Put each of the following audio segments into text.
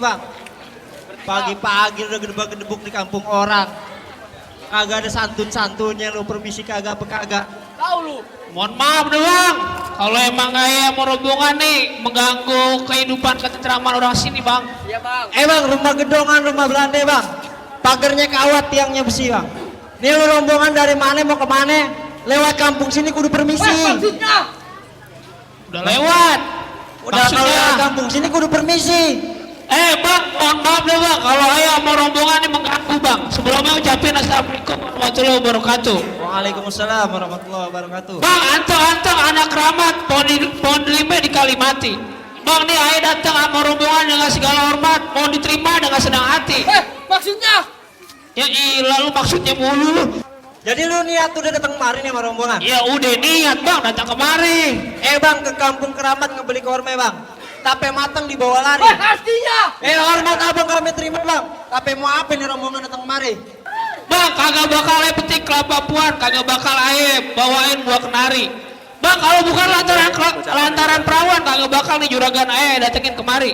bang. Pagi-pagi udah gedebak-gedebuk di kampung orang. Kagak ada santun-santunnya lu, permisi kagak apa kagak. Tahu lu. Mohon maaf deh bang, kalau emang kayak mau rombongan nih mengganggu kehidupan ketentraman orang sini bang. Iya bang. Bang, rumah gedongan, rumah Belanda bang. Pagernya kawat, tiangnya besi bang. Nih lu rombongan dari mana mau ke mana? Lewat kampung sini kudu permisi. Maksudnya? Udah lewat. Udah kalau lewat kampung sini kudu permisi. Bang, mohon maaf deh bang, kalau ayah mau rombongan ini mengganggu bang. Sebelumnya ucapin assalamualaikum warahmatullahi wabarakatuh. Waalaikumsalam warahmatullahi wabarakatuh. Bang, anteng-anteng anak keramat, pohon lima di Kalimati. Bang, nih ayah datang sama rombongan dengan segala hormat, mau diterima dengan senang hati. Maksudnya? Ya ilah lu maksudnya mulu lu. Jadi lu niat udah datang kemarin ya sama rombongan? Ya udah niat bang, datang kemari. Bang, ke kampung keramat ngebeli korma bang. Tape matang dibawa lari. Artinya? Hormat abang kami terima bang. Tape mau apa nih rombongan datang kemari? Bang, kagak bakal ayah petik kelapa puan, kagak bakal ayah bawain buah kenari. Bang, kalau bukan lantaran perawan, kagak bakal nih juragan ayah datengin kemari.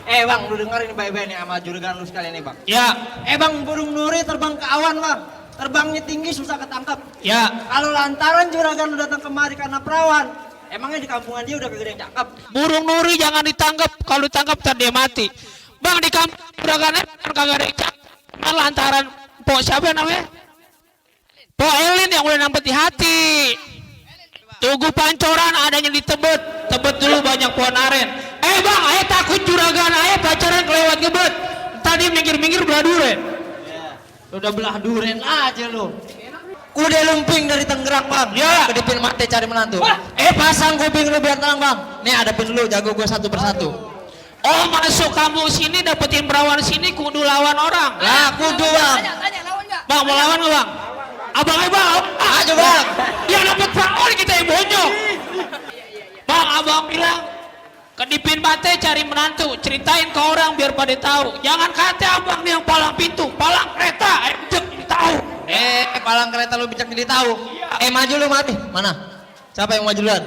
Bang, lu dengerin baik-baik nih sama juragan lu sekalian nih bang. Ya. Bang, burung nuri terbang ke awan bang. Terbangnya tinggi susah ketangkap. Ya. Kalau lantaran juragan lu datang kemari karena perawan, emangnya di kampungan dia udah kagak ada yang cakep. Burung nuri jangan ditangkap, kalau ditangkap ntar dia mati. Bang, di kampung juragan ayah kagak ada yang cakep. Cuman lantaran po siapa namanya? Po Elin yang udah nampet di hati. Tugu pancoran adanya di Tebet. Tebet dulu banyak pohon aren. Bang, ayah takut juragan ayah pacaran kelewat ngebet. Tadi minggir-minggir belah duren. Udah belah duren aja lu. Kuda lumping dari Tangerang bang. Ya. Kedipin mati cari menantu. Pasang kuping lu biar tenang bang. Nih adepin lu, jago gue satu persatu. Oh, masuk kamu sini dapetin perawan sini kudu lawan orang. Lah kudu bang. Tanya, lawan nggak? Bang, mau lawan nggak bang? Abang bang. Ayo bang. Yang dapet perawan kita yang bonyok. Bang, abang bilang kedipin bate cari menantu, ceritain ke orang biar pada tahu. Jangan kata abang nih yang palang pintu, palang kereta, bijak jadi tahu. Palang kereta lu bijak jadi tahu. Maju lu mati. Mana? Siapa yang maju duluan?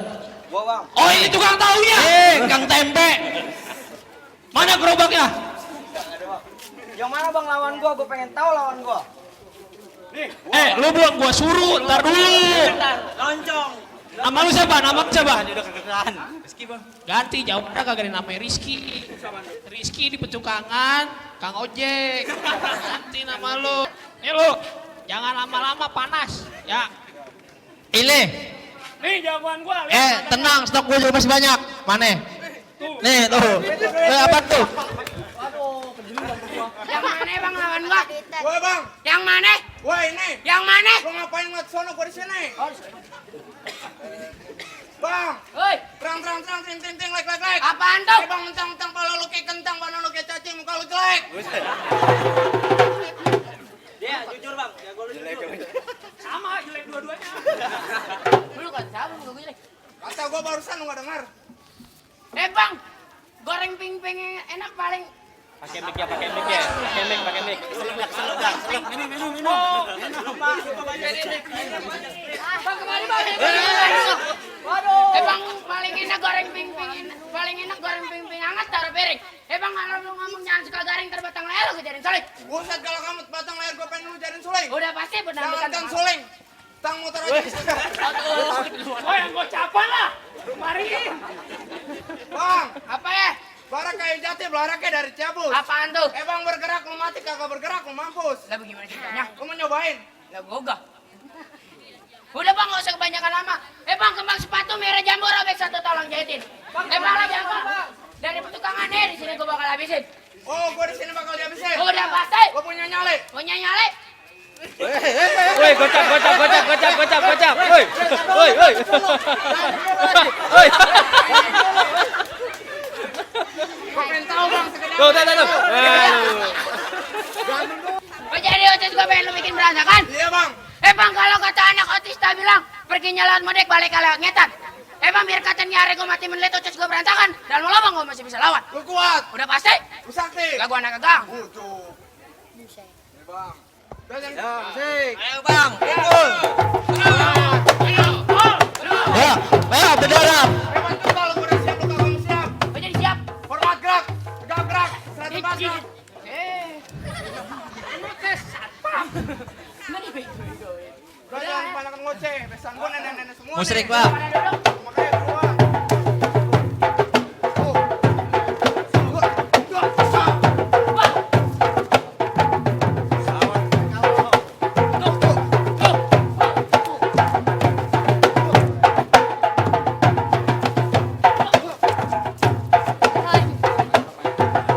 Gua bang. Oh, ini tukang tahunya. Kang tempe. Mana gerobaknya? Yang mana bang lawan gua? Gua pengen tahu lawan gua. Lu belum gua suruh, ntar dulu. Loncong. Nama lu siapa? Nama lu siapa? Udah kegedean. Rizky bang. Ganti, jawab ada kagak ada namanya Rizky. Rizky di petukangan, Kang Ojek. Ganti nama lu. Nih lu, jangan lama-lama panas, ya. Ini. Nih jagoan gua. Tenang, stok gue juga masih banyak. Mana? Nih tuh. Apa tuh? Yang mana bang lawan gua? Gua bang. Yang mana? Wah ini. Yang mana? Gua ngapain ngeliat sono gua di sini? Bang. Hoi, Terang, ting, lek. apaan tuh? Bang, mentang-mentang pala lu kayak kentang, badan lu kayak cacing, muka lu jelek. Dia jujur bang, ya gua lu jujur. Sama jelek dua-duanya. Lu kan siapa muka gue jelek? Kata gua barusan lu nggak dengar. Bang, goreng ping-ping enak paling. Pakai mic ya. Pakai mic. Bang kemari bang. Waduh. Bang paling enak goreng ping-ping, paling enak goreng ping-ping hangat taruh piring. Bang kalau lu ngomong jangan suka garing terbatang leher lu kejadian suling. Buset kalau kamu batang leher gua pengen lu jadiin suling. Udah pasti benar Jangan kan suling. Tang motor aja. Oh, yang gua capan lah. Mariin. Bang, Apa ya? barak kayu jati, belaraknya dari cabut. Apaan tuh? Bang bergerak lu mati, kagak bergerak lu mampus. Lah bagaimana ceritanya? Gua mau nyobain. Lah gogah. Udah bang, gak usah kebanyakan lama. Bang, kembang sepatu merah jambu robek satu tolong jahitin. Bang lagi apa? Dari petukangan di sini gua bakal habisin. Oh, gua di sini bakal dihabisin. Udah pasti. Gua punya nyali. Punya nyale. Woi, gocap. Woi. Gua pengen tahu bang sekedar. Tuh. Oh jadi otis gua pengen lu bikin berantakan? Iya bang. Bang, kalau kata anak otis tak bilang pergi nyalain modek balik kalau ngetan. Bang, biar kata nyari gua mati menlit otis gua berantakan. Dan mau lama gua masih bisa lawan. Gua kuat. Udah pasti? Gua sakti. Lah gua anak gagang. Tuh. Ini bang. Ayo bang, pukul. Ayo berdarah. Bantu kalau gua udah siap, lu kagak siap. Oh jadi siap. Hormat gerak. Tegak gerak. Serah tempat. satpam. Mani be. Bro, jangan kebanyakan ngoceh. Besan gua nenek-nenek semua. Musrik, nih. Pak. Makanya keluar.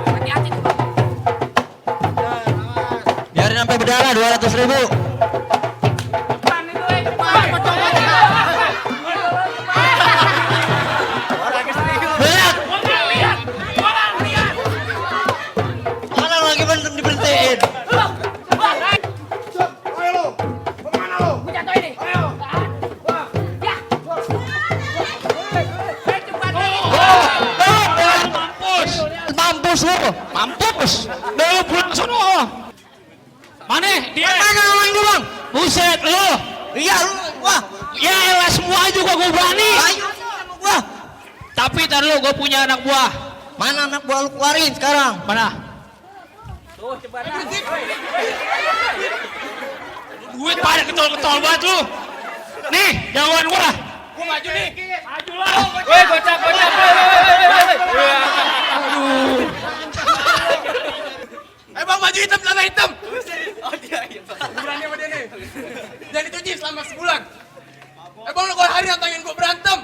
Hati-hati tuh, Bang. Biarin sampai berdarah 200.000. Depan itu, depan. Banyak. Lihat. Mana lagi bener diberhentiin? Ayo lo. Kemana lo? Gua jatuh ini. Ayo. Ya. Cepat. Mampus. Mampus lu. Mampus. Udah lu pulang sono. Mana dia? Mana orang itu bang? Buset lu. Iya lu. Wah. Ya elah semua juga gue berani. Ayo sama gua. Tapi tar lu gue punya anak buah. Mana anak buah lu keluarin sekarang? Mana? Duit pada ketol-ketol banget lu. Nih, jagoan gua. Gua maju nih. Maju lah. Woi, gocap. Bang baju hitam, celana hitam. Oh dia. Berani sama dia nih. Dan dicuci selama sebulan. Bang lo kalau hari nantangin gua berantem.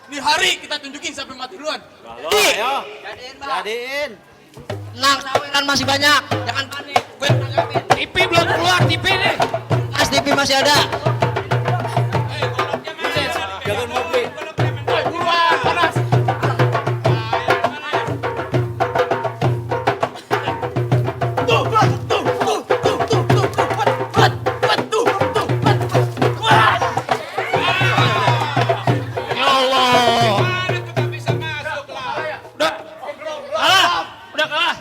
Di hari kita tunjukin sampai mati duluan. Ayo. Jadiin. Tenang, saweran masih banyak. Jangan panik. Gue yang nanggapin. TV belum keluar, TV nih. Mas TV masih ada. Jagoan mobil. Buruan, panas. Ya Allah. Udah kalah.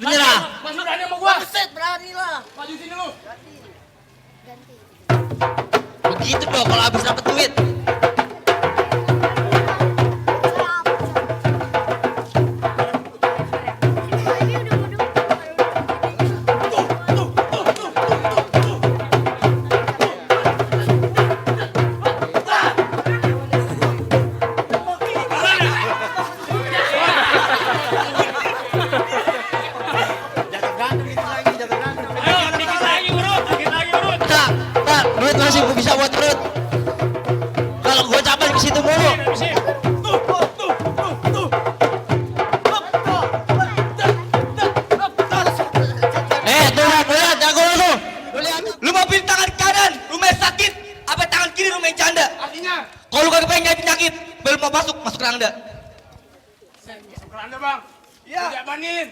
Lu nyerah. Mas lu berani sama gua? Buset, berani lah. Maju sini lu. Begitu dong kalau habis dapet duit. Ayo, dikit lagi urut, Tak, duit masih gue bisa buat perut. Kalau gue capek ke situ mulu. Tuh lihat, jago lu tuh. Lu lihat. Lu mau pilih tangan kanan, lu main sakit. Apa tangan kiri lu main canda? Artinya. Kalau lu kagak pengen nyari penyakit, belum mau masuk keranda. Keranda bang. Iya. Jabanin.